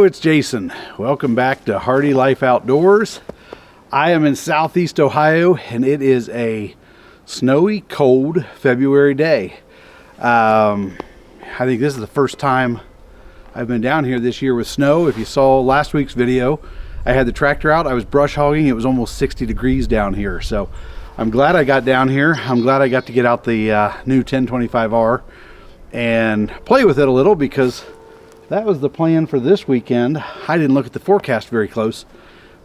it's Jason. Welcome back to Hardy Life Outdoors. I am in Southeast Ohio and it is a snowy, cold February day. I think this is the first time I've been down here this year with snow. If you saw last week's video, I had the tractor out. I was brush hogging. It was almost 60 degrees down here. So I'm glad I got down here. I'm glad I got to get out the new 1025R and play with it a little, because that was the plan for this weekend. I didn't look at the forecast very close,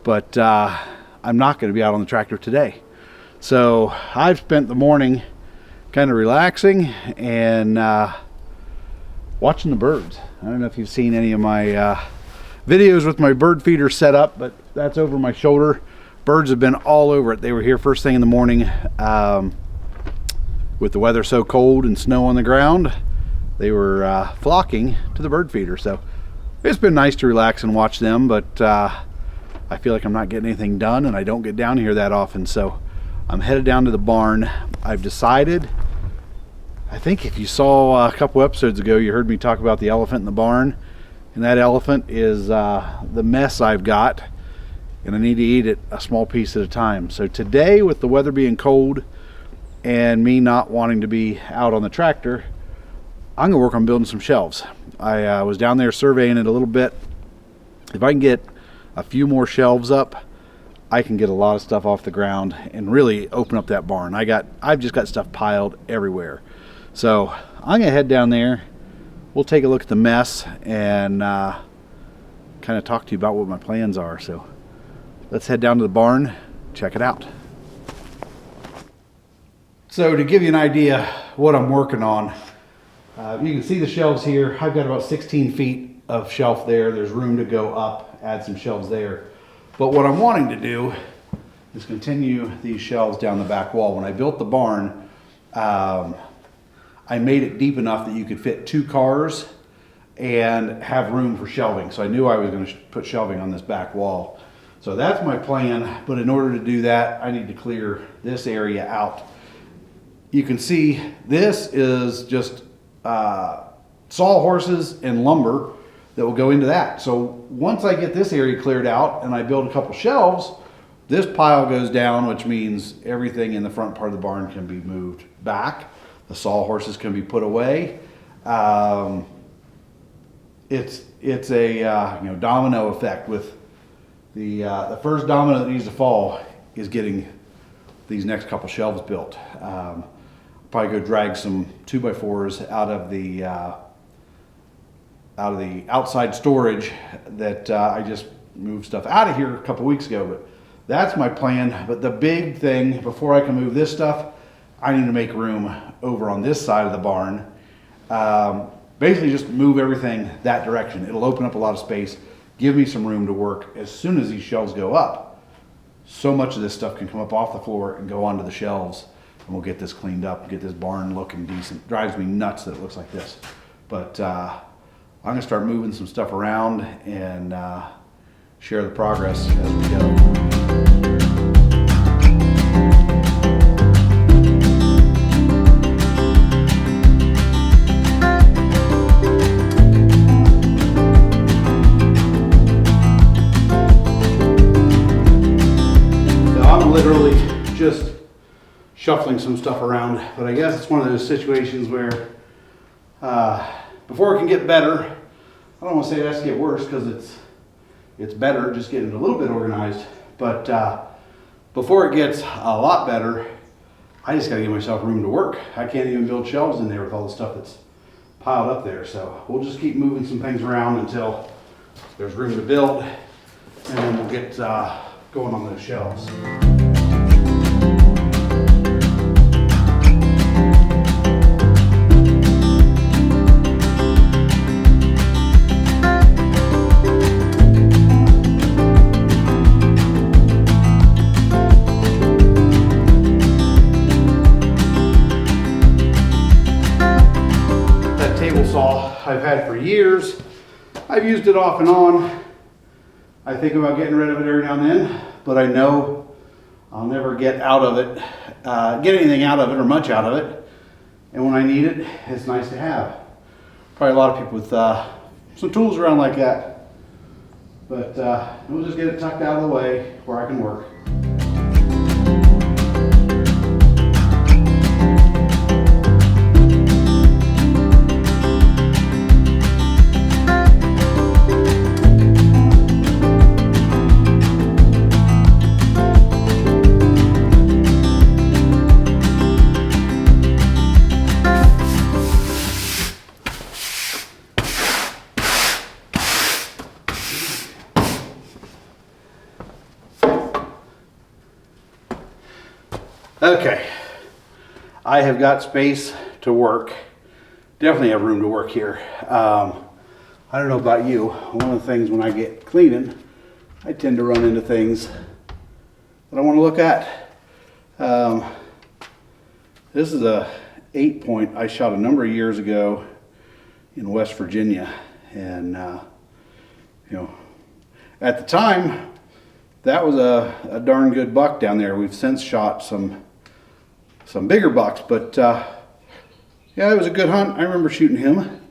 but I'm not going to be out on the tractor today. So I've spent the morning kind of relaxing and watching the birds. I don't know if you've seen any of my videos with my bird feeder set up, but that's over my shoulder. Birds have been all over it. They were here first thing in the morning. With the weather so cold and snow on the ground, they were flocking to the bird feeder. So it's been nice to relax and watch them, but I feel like I'm not getting anything done, and I don't get down here that often. So I'm headed down to the barn. I've decided, I think if you saw a couple episodes ago, you heard me talk about the elephant in the barn, and that elephant is the mess I've got, and I need to eat it a small piece at a time. So today, with the weather being cold and me not wanting to be out on the tractor, I'm gonna work on building some shelves. I was down there surveying it a little bit. If I can get a few more shelves up, I can get a lot of stuff off the ground and really open up that barn. I've just got stuff piled everywhere. So I'm gonna head down there. We'll take a look at the mess and kind of talk to you about what my plans are. So let's head down to the barn, check it out. So to give you an idea what I'm working on, you can see the shelves here. I've got about 16 feet of shelf there. There's room to go up, add some shelves there. But what I'm wanting to do is continue these shelves down the back wall. When I built the barn, I made it deep enough that you could fit 2 cars and have room for shelving. So I knew I was going to put shelving on this back wall. So that's my plan. But in order to do that, I need to clear this area out. You can see this is just sawhorses and lumber that will go into that. So once I get this area cleared out and I build a couple shelves, this pile goes down, which means everything in the front part of the barn can be moved back. The sawhorses can be put away. It's a domino effect. With the first domino that needs to fall is getting these next couple shelves built. Probably go drag some 2x4s out of the outside storage that I just moved stuff out of here a couple weeks ago. But that's my plan. But the big thing, before I can move this stuff, I need to make room over on this side of the barn. Basically just move everything that direction. It'll open up a lot of space, give me some room to work. As soon as these shelves go up, so much of this stuff can come up off the floor and go onto the shelves, and we'll get this cleaned up and get this barn looking decent. Drives me nuts that it looks like this. But I'm gonna start moving some stuff around and share the progress as we go. Literally just shuffling some stuff around, but I guess it's one of those situations where before it can get better, I don't want to say it has to get worse, because it's better just getting a little bit organized, but before it gets a lot better, I just got to give myself room to work. I can't even build shelves in there with all the stuff that's piled up there. So we'll just keep moving some things around until there's room to build, and then we'll get going on those shelves. That table saw I've had for years. I've used it off and on. I think about getting rid of it every now and then, but I know I'll never get out of it, get anything out of it or much out of it. And when I need it, it's nice to have. Probably a lot of people with some tools around like that But we'll just get it tucked out of the way where I can work. Okay, I have got space to work. Definitely have room to work here. I don't know about you. One of the things when I get cleaning, I tend to run into things that I want to look at. This is a 8-point I shot a number of years ago in West Virginia, and you know, at the time that was a darn good buck down there. We've since shot some bigger bucks, but yeah, it was a good hunt. I remember shooting him.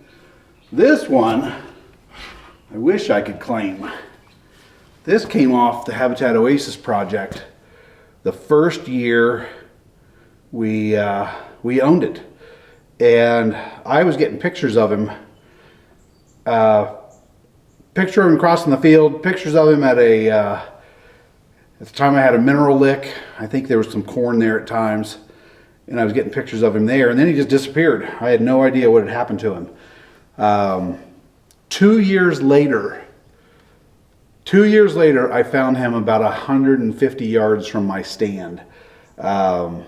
This one, I wish I could claim. This came off the Habitat Oasis project. The first year we owned it, and I was getting pictures of him. Picture of him crossing the field. Pictures of him at the time I had a mineral lick. I think there was some corn there at times. And I was getting pictures of him there, and then he just disappeared. I had no idea what had happened to him. 2 years later, I found him about 150 yards from my stand. No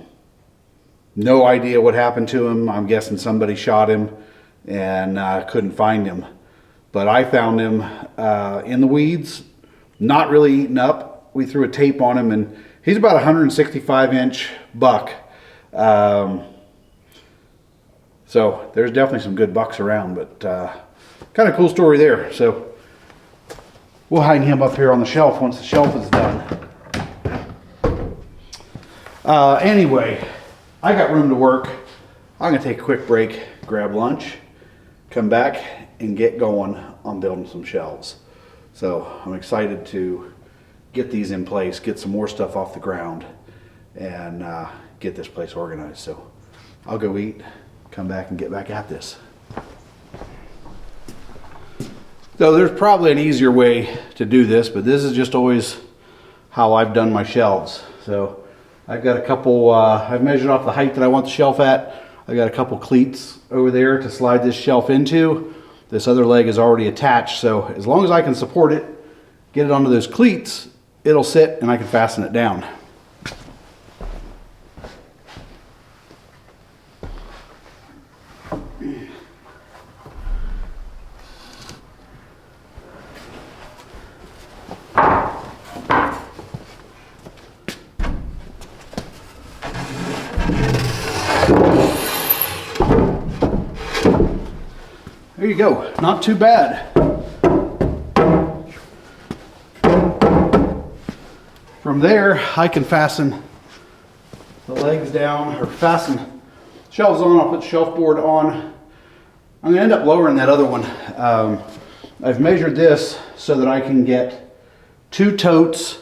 idea what happened to him. I'm guessing somebody shot him and couldn't find him. But I found him in the weeds, not really eaten up. We threw a tape on him, and he's about a 165-inch buck. So there's definitely some good bucks around, but kind of cool story there. So we'll hang him up here on the shelf once the shelf is done. Anyway, I got room to work. I'm gonna take a quick break, grab lunch, come back and get going on building some shelves. So I'm excited to get these in place, get some more stuff off the ground, and get this place organized. So I'll go eat, come back and get back at this. So there's probably an easier way to do this, but this is just always how I've done my shelves. So I've got a couple, I've measured off the height that I want the shelf at. I've got a couple cleats over there to slide this shelf into. This other leg is already attached, so as long as I can support it, get it onto those cleats, it'll sit and I can fasten it down. There you go, not too bad. From there, I can fasten the legs down, or fasten shelves on. I'll put the shelf board on. I'm gonna end up lowering that other one. I've measured this so that I can get 2 totes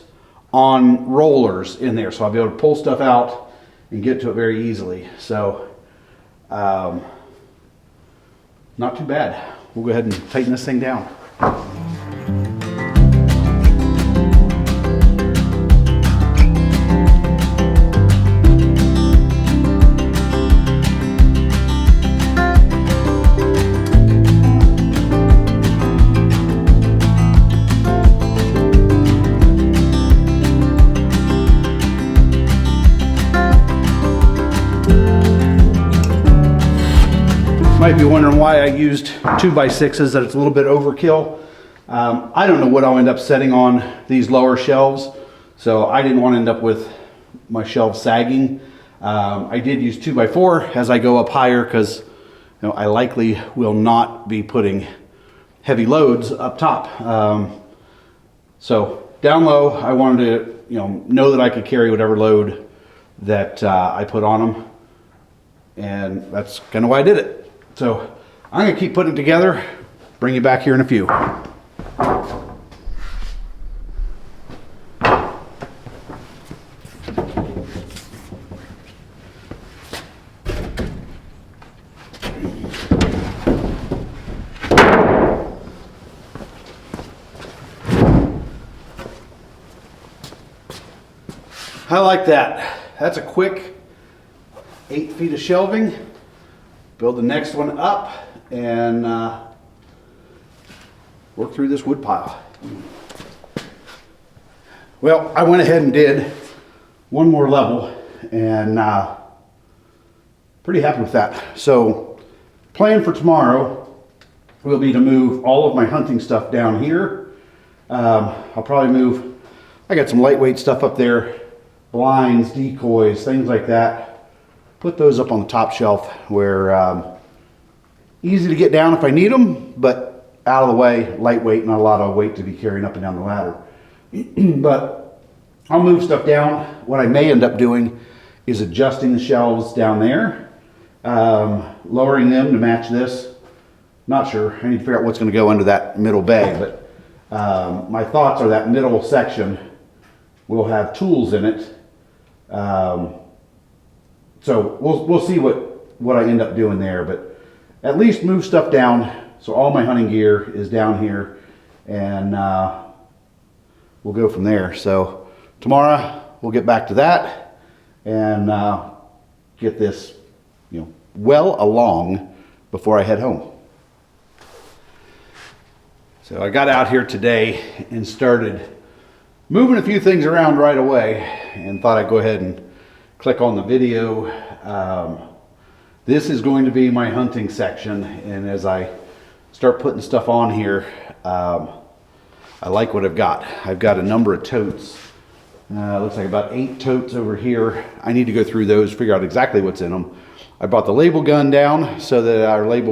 on rollers in there. So I'll be able to pull stuff out and get to it very easily. So, not too bad. We'll go ahead and tighten this thing down. Might be wondering why I used 2x6s, that it's a little bit overkill. I don't know what I'll end up setting on these lower shelves, so I didn't want to end up with my shelves sagging. I did use 2x4 as I go up higher because I likely will not be putting heavy loads up top. So down low, I wanted to know that I could carry whatever load that I put on them, and that's kind of why I did it. So I'm going to keep putting it together, bring you back here in a few. I like that. That's a quick 8 feet of shelving. Build the next one up and work through this wood pile. Well, I went ahead and did one more level and pretty happy with that. So plan for tomorrow will be to move all of my hunting stuff down here. I'll probably move, I got some lightweight stuff up there, blinds, decoys, things like that. Put those up on the top shelf where easy to get down if I need them, but out of the way, lightweight, not a lot of weight to be carrying up and down the ladder. But I'll move stuff down. What I may end up doing is adjusting the shelves down there, lowering them to match this. Not sure. I need to figure out what's going to go into that middle bay, but my thoughts are that middle section will have tools in it. So we'll see what I end up doing there, but at least move stuff down so all my hunting gear is down here, and we'll go from there. So tomorrow we'll get back to that and get this, well along before I head home. So I got out here today and started moving a few things around right away and thought I'd go ahead and click on the video. This is going to be my hunting section, and as I start putting stuff on here, I like what I've got. I've got a number of totes. Looks like about 8 totes over here. I need to go through those, figure out exactly what's in them. I brought the label gun down so that our label